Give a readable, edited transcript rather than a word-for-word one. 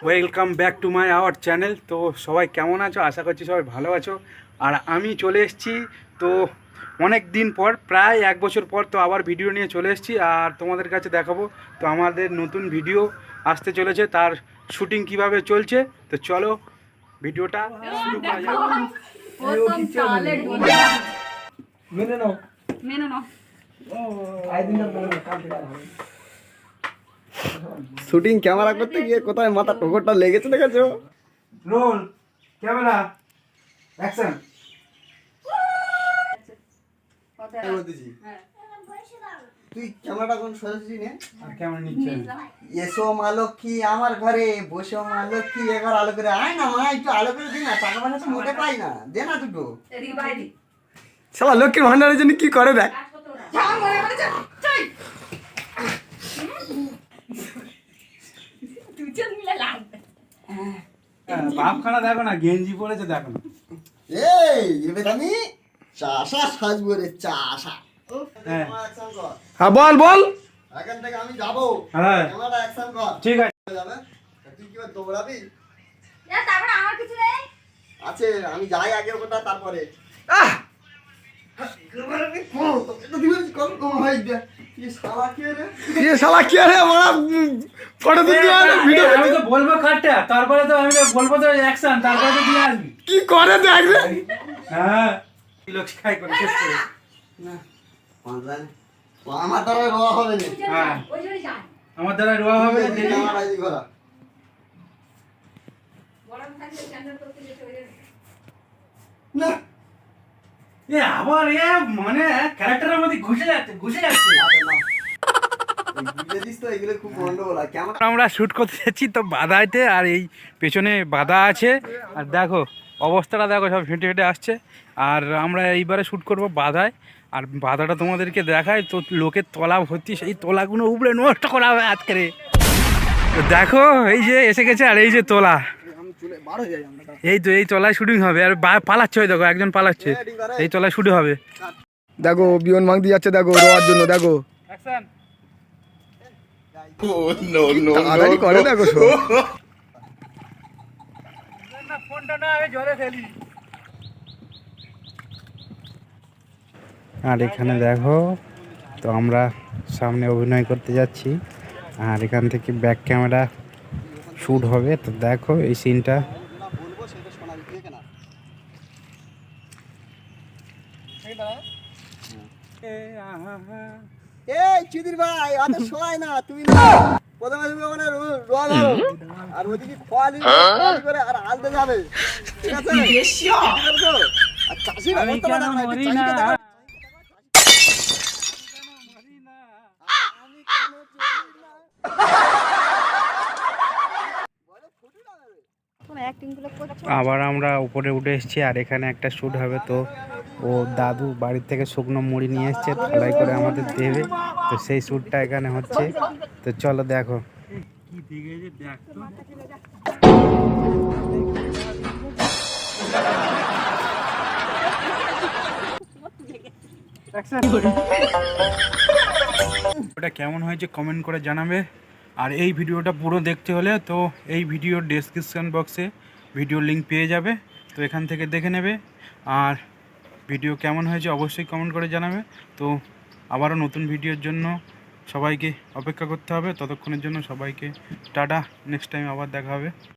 Welcome back to my our channel. তো সবাই কেমন আছো? আশা করছি সবাই ভালো আছো। আর আমি চলে এসেছি তো অনেক দিন পর, প্রায় 1 বছর পর তো আবার ভিডিও নিয়ে চলে এসেছি আর তোমাদের কাছে দেখাবো তো আমাদের নতুন ভিডিও আসতে চলেছে, তার শুটিং কিভাবে চলছে। তো চলো ভিডিওটা শুরু করা যাক। শুটিং ক্যামেরা করতে গিয়ে কোথায় মাথা টোকরটা লেগেছে দেখেছো? Roll camera action. তুই ক্যামেরাটা কোন সরাসরি নে আর ক্যামেরা নিচ্ছে এসো মা লক্ষ্মী আমার ঘরে বসো মা লক্ষ্মী একবার আলো করে আয় না মা, একটু আলো করে দিন না, টাকা পয়সা তো মোটে পাই না, দে না দুটো। শালা লক্ষ্মীর ভান্ডারের জন্য কি করে দেখ। বাপখানা দেখো না, গেঞ্জি পরেছে দেখো না। এই এবার আমি চাষা সাজবো রে, চাষা। হ্যাঁ বল বল। এখান থেকে আমি যাবো, হ্যাঁ ক্যামেরা অ্যাকশন কর। ঠিক আছে যাবে তুই কি দৌড়াবি? তারপর আমার কিছু নেই আছে, আমি যাই আগে ওটা তারপরে আমি তো বলবো কাটটা, তারপরে তো আমি তো বলবো তো অ্যাকশন, তারপরে তো দিয়ে আসবি কি করে দেখ রে। হ্যাঁ লোক খাই করে শেষ করে না আমার দ্বারা রোয়া হবে না। হ্যাঁ ওই জন্য যাই আমার দ্বারা রোয়া হবে না। দেখি আমার আইডি করা বড় থাকলে ক্যান্সেল করতে যেতে হবে না। এ আবার এ মানে ক্যারেক্টারের মধ্যে ঘুষে যাচ্ছে। আমরা শুট করতে যাচ্ছি তো বাধাইতে, আর এই পেছনে বাধা আছে আর দেখো অবস্থাটা দেখো, সব হেঁটে হেঁটে আসছে। আর আমরা এইবারে শুট করব বাধায়, আর বাধাটা তোমাদেরকে দেখায় তো লোকের তলা ভর্তি, সেই তলাগুলো উপরে নষ্ট করা হবে আজকে। তো দেখো এই যে এসে গেছে, আর এই যে তলা, এই তো এই তলায় শুটিং হবে। আর পালাচ্ছে, ওই দেখো একজন পালাচ্ছে, এই তলায় শুটিং হবে। দেখো বিয়ন ভাঙতে যাচ্ছে, দেখো রোয়ার জন্য, দেখো তাড়াতাড়ি করে দেখো সব। আর এখানে দেখো তো আমরা সামনে অভিনয় করতে যাচ্ছি, আর এখান থেকে ব্যাক ক্যামেরা শ্যুট হবে। তো দেখো এই সিনটা। এই চিদির ভাই অত সময় না, তুমি প্রথমে তুমি ওখানে রোয়া ধরো আর ওদিকে খোয়ালি করে আর আলতে যাবে, ঠিক আছে? আর চাষির অবস্থা না। আবার আমরা উপরে উঠে এসেছি, আর এখানে একটা শ্যুট হবে। তো ও দাদু বাড়ির থেকে শুকনো মুড়ি নিয়ে এসছে, থালায় করে আমাদের দেবে। তো সেই শ্যুটটা এখানে হচ্ছে। তো চলো দেখো ওটা কেমন হয়েছে কমেন্ট করে জানাবে। আর এই ভিডিওটা পুরো দেখতে হলে তো এই ভিডিওর ডেসক্রিপশন বক্সে ভিডিও লিঙ্ক পেয়ে যাবে, তো এখান থেকে দেখে নেবে। আর ভিডিও কেমন হয়েছে অবশ্যই কমেন্ট করে জানাবে। তো আবারও নতুন ভিডিওর জন্য সবাইকে অপেক্ষা করতে হবে, ততক্ষণের জন্য সবাইকে টাটা, নেক্সট টাইম আবার দেখা হবে।